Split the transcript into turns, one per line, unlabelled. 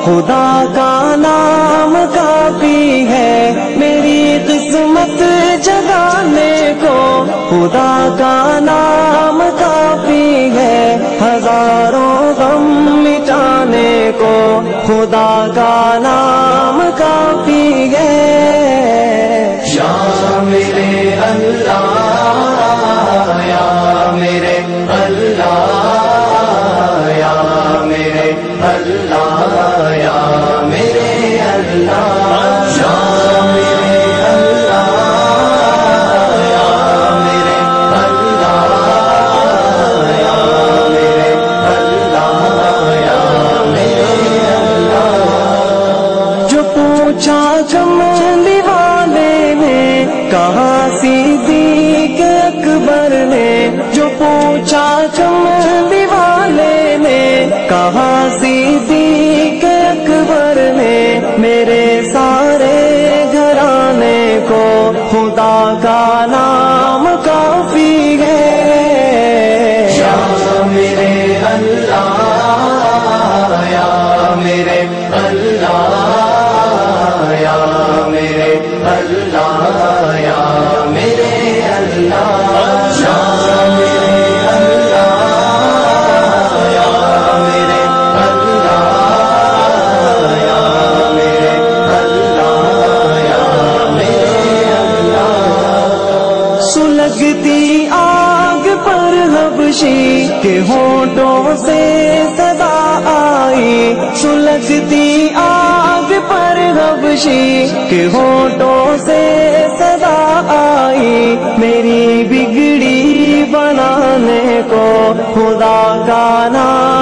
خدا کا نام کافی ہے، میری قسمت جگانے کو خدا کا نام کافی ہے، ہزاروں غم مٹانے کو خدا کا نام کافی ہے۔
یا میرے اللہ یا میرے اللہ یا میرے اللہ یا میرے اللہ یا میرے اللہ یا میرے اللہ یا میرے اللہ یا میرے اللہ۔
جو پوچھا کملی والے نے کہاں صدیق اکبر نے، جو پوچھا کملی والے نے کہاں صدیق اکبر نے، میرے سارے گھرانے کو خدا کا نام کافی ہے۔
یا میرے اللہ یا میرے اللہ یا میرے اللہ یا میرے اللہ یا میرے اللہ یا میرے اللہ یا میرے اللہ یا میرے اللہ۔
سلگتی آگ پر حبشی کے ہونٹوں سے صدا آئی، سلگتی آگ پر حبشی کے ہونٹوں سے صدا آئی، میری بگڑی بنانے کو خدا کا نام